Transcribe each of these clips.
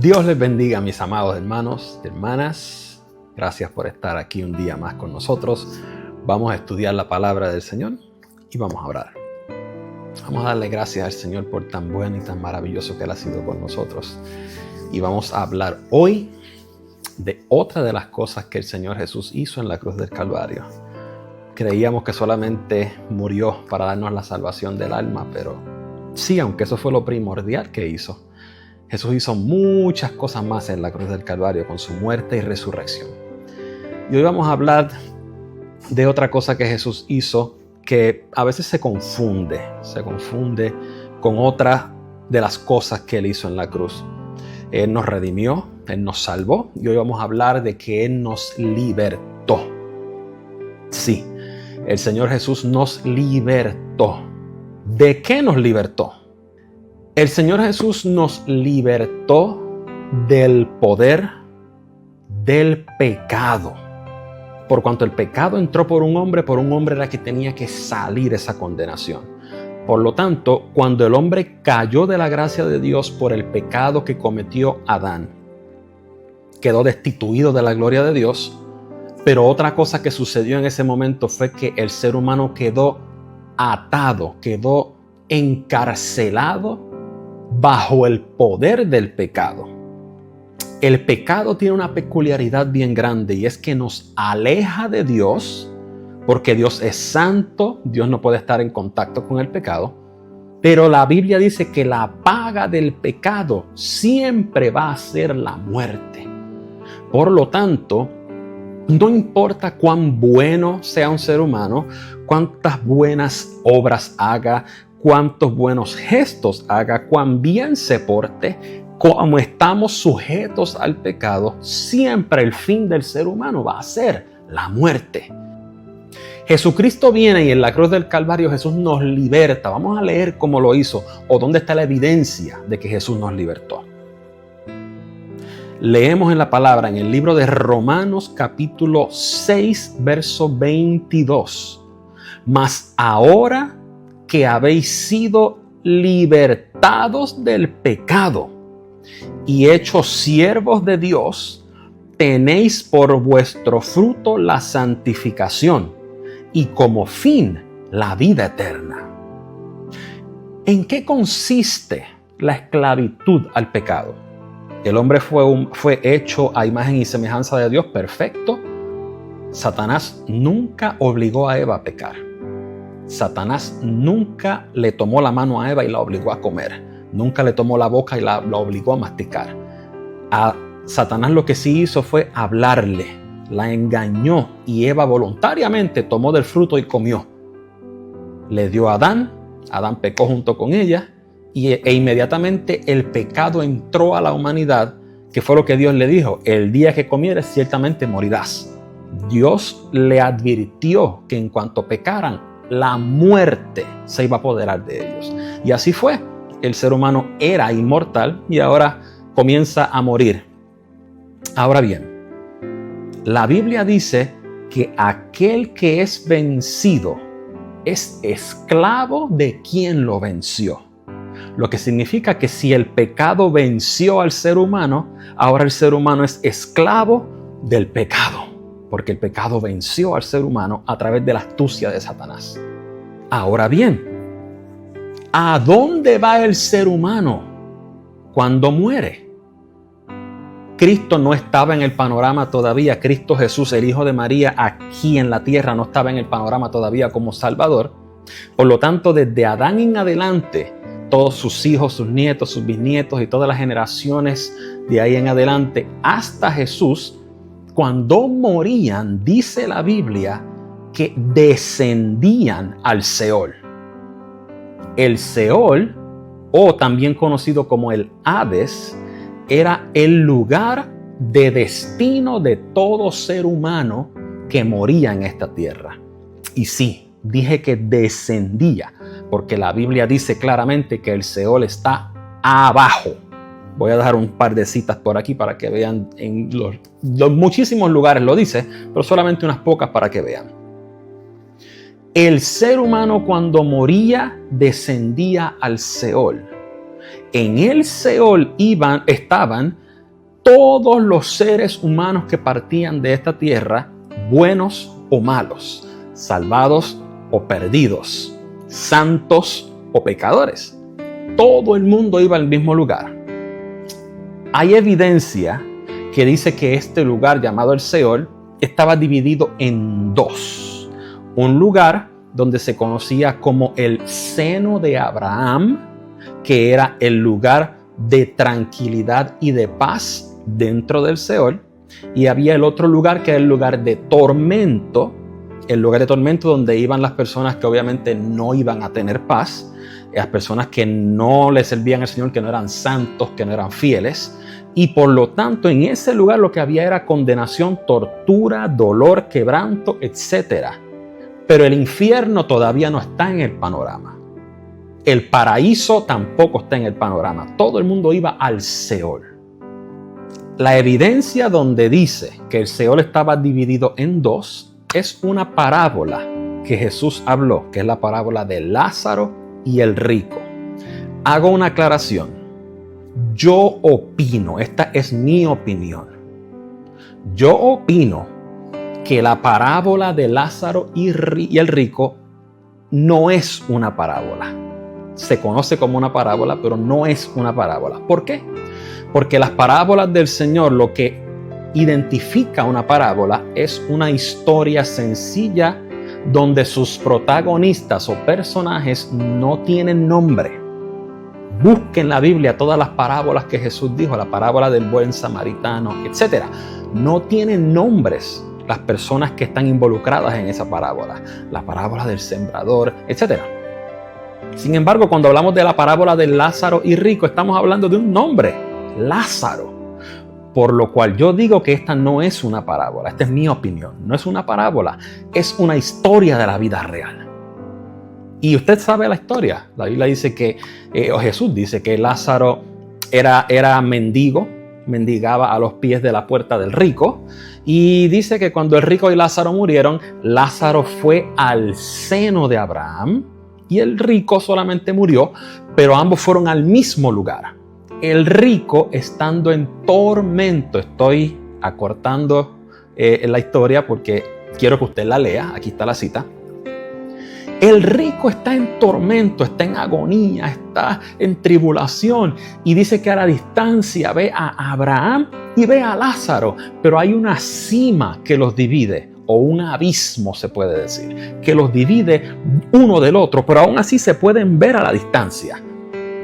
Dios les bendiga, mis amados hermanos y hermanas. Gracias por estar aquí un día más con nosotros. Vamos a estudiar la palabra del Señor y vamos a orar. Vamos a darle gracias al Señor por tan bueno y tan maravilloso que Él ha sido con nosotros. Y vamos a hablar hoy de otra de las cosas que el Señor Jesús hizo en la cruz del Calvario. Creíamos que solamente murió para darnos la salvación del alma, pero sí, aunque eso fue lo primordial que hizo, Jesús hizo muchas cosas más en la cruz del Calvario con su muerte y resurrección. Y hoy vamos a hablar de otra cosa que Jesús hizo que a veces se confunde con otra de las cosas que Él hizo en la cruz. Él nos redimió, Él nos salvó y hoy vamos a hablar de que Él nos libertó. Sí, el Señor Jesús nos libertó. ¿De qué nos libertó? El Señor Jesús nos libertó del poder del pecado. Por cuanto el pecado entró por un hombre era que tenía que salir esa condenación. Por lo tanto, cuando el hombre cayó de la gracia de Dios por el pecado que cometió Adán, quedó destituido de la gloria de Dios. Pero otra cosa que sucedió en ese momento fue que el ser humano quedó atado, quedó encarcelado bajo el poder del pecado. El pecado tiene una peculiaridad bien grande y es que nos aleja de Dios, porque Dios es santo, Dios no puede estar en contacto con el pecado, pero la Biblia dice que la paga del pecado siempre va a ser la muerte. Por lo tanto, no importa cuán bueno sea un ser humano, cuántas buenas obras haga, cuántos buenos gestos haga, cuán bien se porte, como estamos sujetos al pecado, siempre el fin del ser humano va a ser la muerte. Jesucristo viene y en la cruz del Calvario Jesús nos liberta. Vamos a leer cómo lo hizo o dónde está la evidencia de que Jesús nos libertó. Leemos en la palabra en el libro de Romanos capítulo 6, verso 22. Mas ahora que habéis sido libertados del pecado y hechos siervos de Dios, tenéis por vuestro fruto la santificación y como fin la vida eterna. ¿En qué consiste la esclavitud al pecado? El hombre fue hecho a imagen y semejanza de Dios, perfecto. Satanás nunca obligó a Eva a pecar. Satanás nunca le tomó la mano a Eva y la obligó a comer. Nunca le tomó la boca y la obligó a masticar. A Satanás lo que sí hizo fue hablarle, la engañó y Eva voluntariamente tomó del fruto y comió. Le dio a Adán, Adán pecó junto con ella e inmediatamente el pecado entró a la humanidad, que fue lo que Dios le dijo: el día que comieres ciertamente morirás. Dios le advirtió que en cuanto pecaran, la muerte se iba a apoderar de ellos. Y así fue. El ser humano era inmortal y ahora comienza a morir. Ahora bien, la Biblia dice que aquel que es vencido es esclavo de quien lo venció. Lo que significa que si el pecado venció al ser humano, ahora el ser humano es esclavo del pecado, porque el pecado venció al ser humano a través de la astucia de Satanás. Ahora bien, ¿a dónde va el ser humano cuando muere? Cristo no estaba en el panorama todavía. Cristo Jesús, el Hijo de María, aquí en la tierra no estaba en el panorama todavía como Salvador. Por lo tanto, desde Adán en adelante, todos sus hijos, sus nietos, sus bisnietos y todas las generaciones de ahí en adelante hasta Jesús, cuando morían, dice la Biblia, que descendían al Seol. El Seol, o también conocido como el Hades, era el lugar de destino de todo ser humano que moría en esta tierra. Y sí, dije que descendía, porque la Biblia dice claramente que el Seol está abajo. Voy a dejar un par de citas por aquí para que vean. En los muchísimos lugares lo dice, pero solamente unas pocas para que vean. El ser humano cuando moría descendía al Seol. En el Seol estaban todos los seres humanos que partían de esta tierra, buenos o malos, salvados o perdidos, santos o pecadores. Todo el mundo iba al mismo lugar. Hay evidencia que dice que este lugar llamado el Seol estaba dividido en dos. Un lugar donde se conocía como el seno de Abraham, que era el lugar de tranquilidad y de paz dentro del Seol, y había el otro lugar que era el lugar de tormento, donde iban las personas que obviamente no iban a tener paz, las personas que no le servían al Señor, que no eran santos, que no eran fieles, y por lo tanto en ese lugar lo que había era condenación, tortura, dolor, quebranto, etc. Pero el infierno todavía no está en el panorama. El paraíso tampoco está en el panorama. Todo el mundo iba al Seol. La evidencia donde dice que el Seol estaba dividido en dos es una parábola que Jesús habló, que es la parábola de Lázaro y el rico. Hago una aclaración. Yo opino, esta es mi opinión. Yo opino que la parábola de Lázaro y el rico no es una parábola. Se conoce como una parábola, pero no es una parábola. ¿Por qué? Porque las parábolas del Señor, lo que identifica una parábola es una historia sencilla donde sus protagonistas o personajes no tienen nombre. Busquen en la Biblia todas las parábolas que Jesús dijo, la parábola del buen samaritano, etc. No tienen nombres las personas que están involucradas en esa parábola, la parábola del sembrador, etc. Sin embargo, cuando hablamos de la parábola de Lázaro y rico, estamos hablando de un nombre, Lázaro. Por lo cual yo digo que esta no es una parábola, esta es mi opinión, no es una parábola, es una historia de la vida real. Y usted sabe la historia, la Biblia dice que, o Jesús dice que Lázaro era mendigo, mendigaba a los pies de la puerta del rico, y dice que cuando el rico y Lázaro murieron, Lázaro fue al seno de Abraham y el rico solamente murió, pero ambos fueron al mismo lugar. El rico estando en tormento, estoy acortando la historia porque quiero que usted la lea, aquí está la cita. El rico está en tormento, está en agonía, está en tribulación y dice que a la distancia ve a Abraham y ve a Lázaro, pero hay una cima que los divide, o un abismo se puede decir, que los divide uno del otro, pero aún así se pueden ver a la distancia.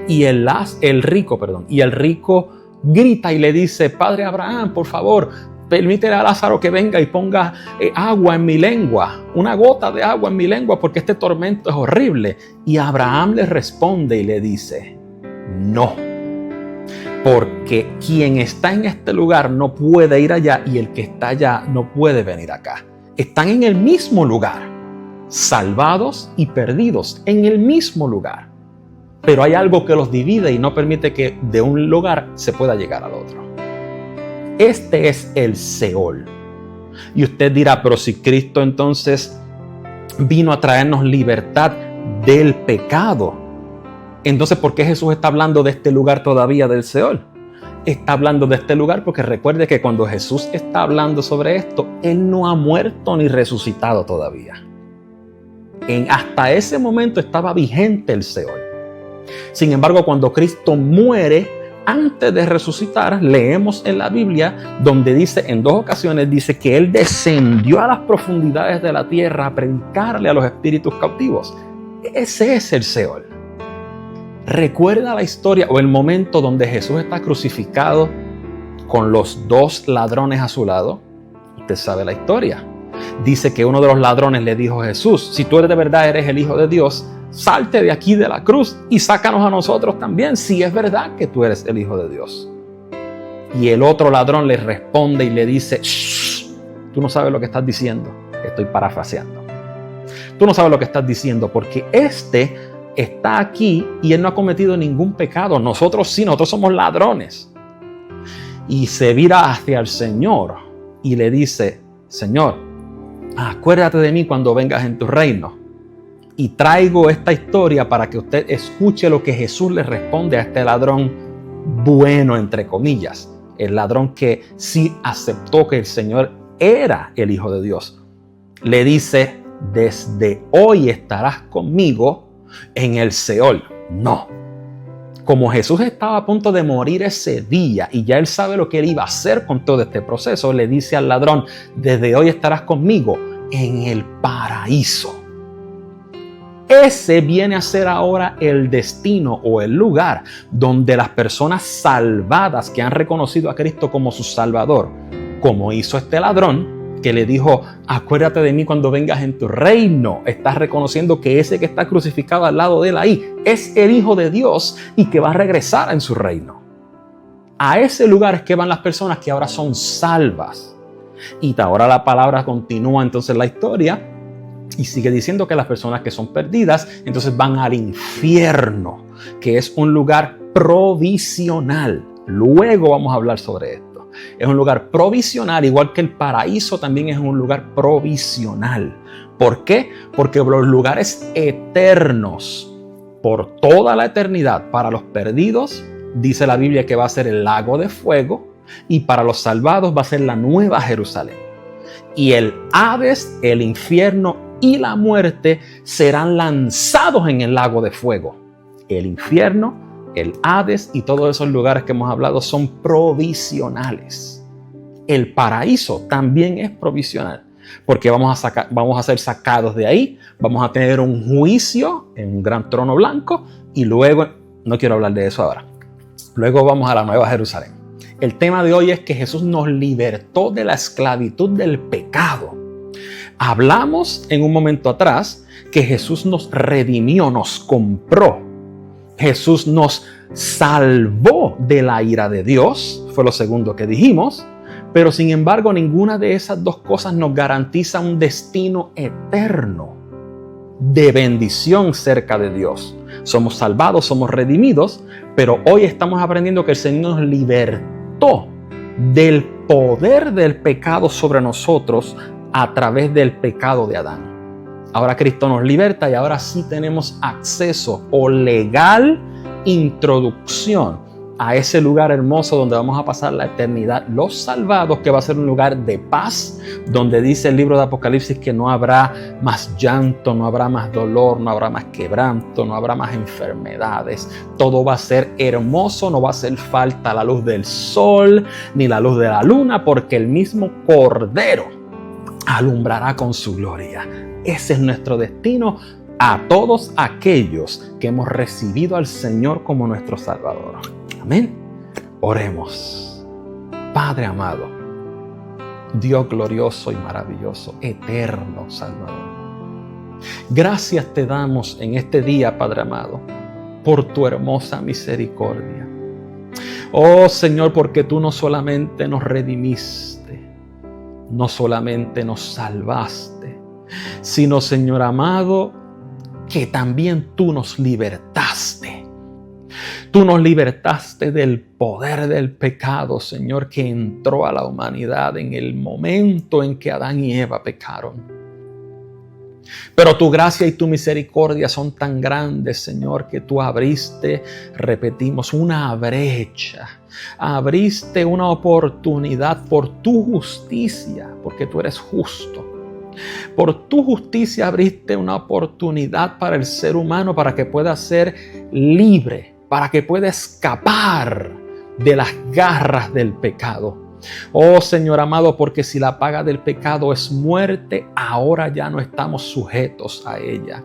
Y el rico grita y le dice: Padre Abraham, por favor, permítele a Lázaro que venga y ponga agua en mi lengua, una gota de agua en mi lengua, porque este tormento es horrible. Y Abraham le responde y le dice: no, porque quien está en este lugar no puede ir allá y el que está allá no puede venir acá. Están en el mismo lugar, salvados y perdidos, en el mismo lugar. Pero hay algo que los divide y no permite que de un lugar se pueda llegar al otro. Este es el Seol. Y usted dirá: pero si Cristo entonces vino a traernos libertad del pecado, entonces ¿por qué Jesús está hablando de este lugar todavía del Seol? Está hablando de este lugar porque recuerde que cuando Jesús está hablando sobre esto, Él no ha muerto ni resucitado todavía. Hasta ese momento estaba vigente el Seol. Sin embargo, cuando Cristo muere, antes de resucitar, leemos en la Biblia donde dice, en 2 ocasiones, dice que Él descendió a las profundidades de la tierra a predicarle a los espíritus cautivos. Ese es el Seol. Recuerda la historia o el momento donde Jesús está crucificado con los 2 ladrones a su lado. Usted sabe la historia. Dice que uno de los ladrones le dijo a Jesús: si tú de verdad eres el Hijo de Dios, salte de aquí de la cruz y sácanos a nosotros también, si es verdad que tú eres el Hijo de Dios. Y el otro ladrón le responde y le dice: shh, tú no sabes lo que estás diciendo. Estoy parafraseando. Tú no sabes lo que estás diciendo, porque este está aquí y él no ha cometido ningún pecado. Nosotros sí, nosotros somos ladrones. Y se vira hacia el Señor y le dice: Señor, acuérdate de mí cuando vengas en tu reino. Y traigo esta historia para que usted escuche lo que Jesús le responde a este ladrón bueno, entre comillas. el ladrón que sí aceptó que el Señor era el Hijo de Dios, le dice: desde hoy estarás conmigo en el Seol. No. Como Jesús estaba a punto de morir ese día y ya él sabe lo que él iba a hacer con todo este proceso, le dice al ladrón: desde hoy estarás conmigo en el paraíso. Ese viene a ser ahora el destino o el lugar donde las personas salvadas que han reconocido a Cristo como su Salvador, como hizo este ladrón que le dijo: acuérdate de mí cuando vengas en tu reino. Estás reconociendo que ese que está crucificado al lado de él ahí es el Hijo de Dios y que va a regresar en su reino. A ese lugar es que van las personas que ahora son salvas. Y ahora la palabra continúa entonces la historia y sigue diciendo que las personas que son perdidas entonces van al infierno, que es un lugar provisional. Luego vamos a hablar sobre esto. Es un lugar provisional, igual que el paraíso también es un lugar provisional. ¿Por qué? Porque los lugares eternos por toda la eternidad para los perdidos, dice la Biblia que va a ser el lago de fuego, y para los salvados va a ser la nueva Jerusalén. Y el Hades, el infierno y la muerte serán lanzados en el lago de fuego. El infierno, el Hades y todos esos lugares que hemos hablado son provisionales. El paraíso también es provisional, porque vamos a ser sacados de ahí, vamos a tener un juicio en un gran trono blanco y luego, no quiero hablar de eso ahora, luego vamos a la nueva Jerusalén. El tema de hoy es que Jesús nos libertó de la esclavitud del pecado. Hablamos en un momento atrás que Jesús nos redimió, nos compró. Jesús nos salvó de la ira de Dios, fue lo segundo que dijimos, pero sin embargo ninguna de esas dos cosas nos garantiza un destino eterno de bendición cerca de Dios. Somos salvados, somos redimidos, pero hoy estamos aprendiendo que el Señor nos libertó del poder del pecado sobre nosotros a través del pecado de Adán. Ahora Cristo nos liberta y ahora sí tenemos acceso o legal introducción a ese lugar hermoso donde vamos a pasar la eternidad los salvados, que va a ser un lugar de paz, donde dice el libro de Apocalipsis que no habrá más llanto, no habrá más dolor, no habrá más quebranto, no habrá más enfermedades. Todo va a ser hermoso, no va a hacer falta la luz del sol ni la luz de la luna, porque el mismo Cordero alumbrará con su gloria. Ese es nuestro destino a todos aquellos que hemos recibido al Señor como nuestro Salvador. Amén. Oremos. Padre amado, Dios glorioso y maravilloso, eterno Salvador. Gracias te damos en este día, Padre amado, por tu hermosa misericordia. Oh Señor, porque tú no solamente nos redimiste, no solamente nos salvaste, sino, Señor amado, que también tú nos libertaste. Tú nos libertaste del poder del pecado, Señor, que entró a la humanidad en el momento en que Adán y Eva pecaron. Pero tu gracia y tu misericordia son tan grandes, Señor, que tú abriste, repetimos, una brecha. Abriste una oportunidad por tu justicia, porque tú eres justo. Por tu justicia abriste una oportunidad para el ser humano para que pueda ser libre, para que pueda escapar de las garras del pecado. Oh Señor amado, porque si la paga del pecado es muerte, ahora ya no estamos sujetos a ella.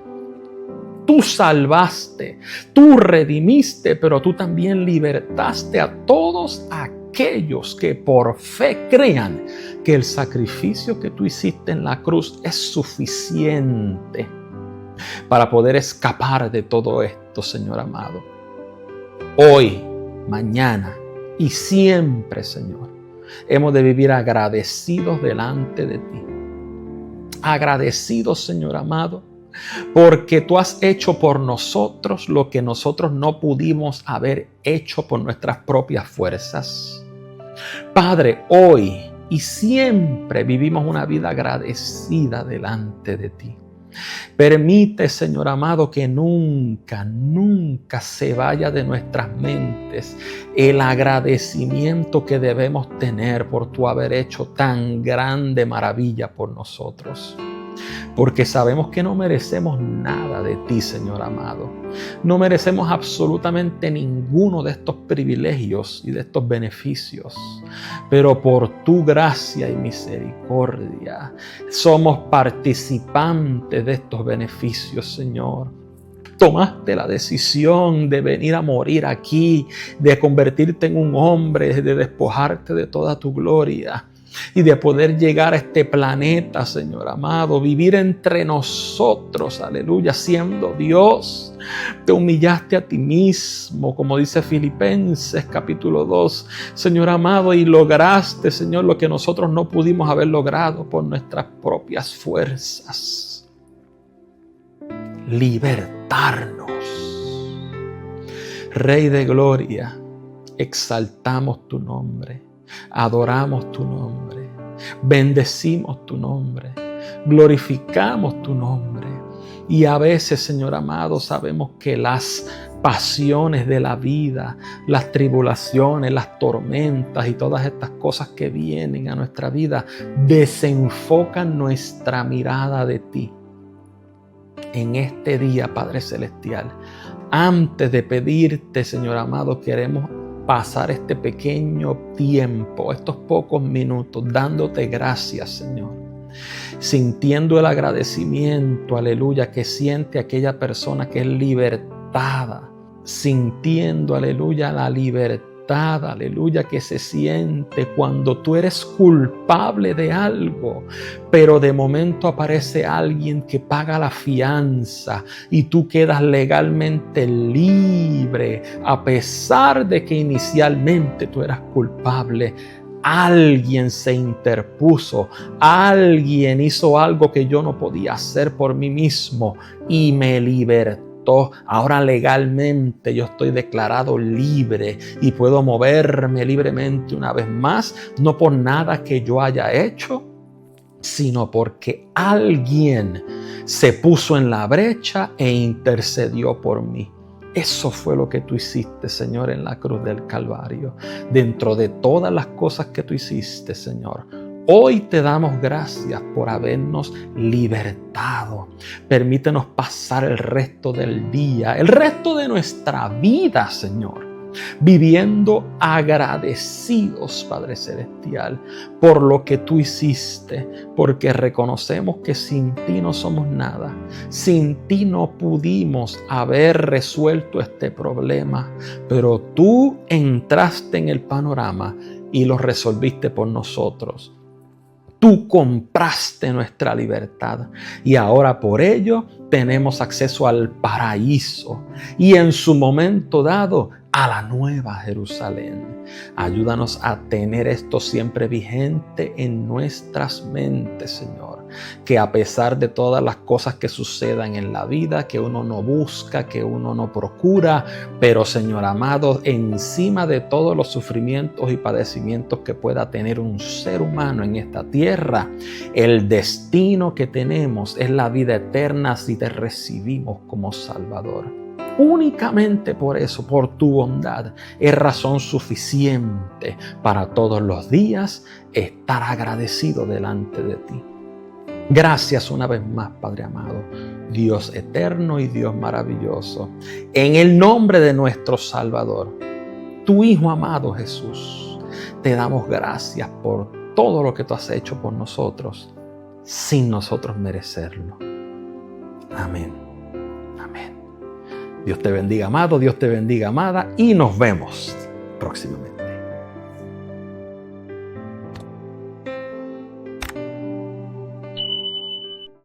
Tú salvaste, tú redimiste, pero tú también libertaste a todos aquellos que por fe crean que el sacrificio que tú hiciste en la cruz es suficiente para poder escapar de todo esto, Señor amado. Hoy, mañana y siempre, Señor, hemos de vivir agradecidos delante de ti. Agradecidos, Señor amado, porque tú has hecho por nosotros lo que nosotros no pudimos haber hecho por nuestras propias fuerzas. Padre, hoy y siempre vivimos una vida agradecida delante de ti. Permite, Señor amado, que nunca, nunca se vaya de nuestras mentes el agradecimiento que debemos tener por tu haber hecho tan grande maravilla por nosotros. Porque sabemos que no merecemos nada de ti, Señor amado. No merecemos absolutamente ninguno de estos privilegios y de estos beneficios. Pero por tu gracia y misericordia somos participantes de estos beneficios, Señor. Tomaste la decisión de venir a morir aquí, de convertirte en un hombre, de despojarte de toda tu gloria y de poder llegar a este planeta, Señor amado, vivir entre nosotros, aleluya, siendo Dios. Te humillaste a ti mismo, como dice Filipenses capítulo 2, Señor amado, y lograste, Señor, lo que nosotros no pudimos haber logrado por nuestras propias fuerzas. Libertarnos. Rey de gloria, exaltamos tu nombre. Adoramos tu nombre, bendecimos tu nombre, glorificamos tu nombre. Y a veces, Señor amado, sabemos que las pasiones de la vida, las tribulaciones, las tormentas y todas estas cosas que vienen a nuestra vida desenfocan nuestra mirada de ti. En este día, Padre Celestial, antes de pedirte, Señor amado, queremos pasar este pequeño tiempo, estos pocos minutos, dándote gracias, Señor. Sintiendo el agradecimiento, aleluya, que siente aquella persona que es libertada. Sintiendo, aleluya, la libertad, aleluya, que se siente cuando tú eres culpable de algo, pero de momento aparece alguien que paga la fianza y tú quedas legalmente libre, a pesar de que inicialmente tú eras culpable. Alguien se interpuso, alguien hizo algo que yo no podía hacer por mí mismo y me libertó. Ahora legalmente yo estoy declarado libre y puedo moverme libremente una vez más, no por nada que yo haya hecho, sino porque alguien se puso en la brecha e intercedió por mí. Eso fue lo que tú hiciste, Señor, en la cruz del Calvario. Dentro de todas las cosas que tú hiciste, Señor, hoy te damos gracias por habernos libertado. Permítenos pasar el resto del día, el resto de nuestra vida, Señor, viviendo agradecidos, Padre Celestial, por lo que tú hiciste, porque reconocemos que sin ti no somos nada. Sin ti no pudimos haber resuelto este problema, pero tú entraste en el panorama y lo resolviste por nosotros. Tú compraste nuestra libertad y ahora por ello tenemos acceso al paraíso y en su momento dado a la nueva Jerusalén. Ayúdanos a tener esto siempre vigente en nuestras mentes, Señor. Que a pesar de todas las cosas que sucedan en la vida, que uno no busca, que uno no procura, pero Señor amado, encima de todos los sufrimientos y padecimientos que pueda tener un ser humano en esta tierra, el destino que tenemos es la vida eterna si te recibimos como Salvador. Únicamente por eso, por tu bondad, es razón suficiente para todos los días estar agradecido delante de ti. Gracias una vez más, Padre amado, Dios eterno y Dios maravilloso. En el nombre de nuestro Salvador, tu Hijo amado Jesús, te damos gracias por todo lo que tú has hecho por nosotros, sin nosotros merecerlo. Amén. Amén. Dios te bendiga, amado, Dios te bendiga, amada, y nos vemos próximamente.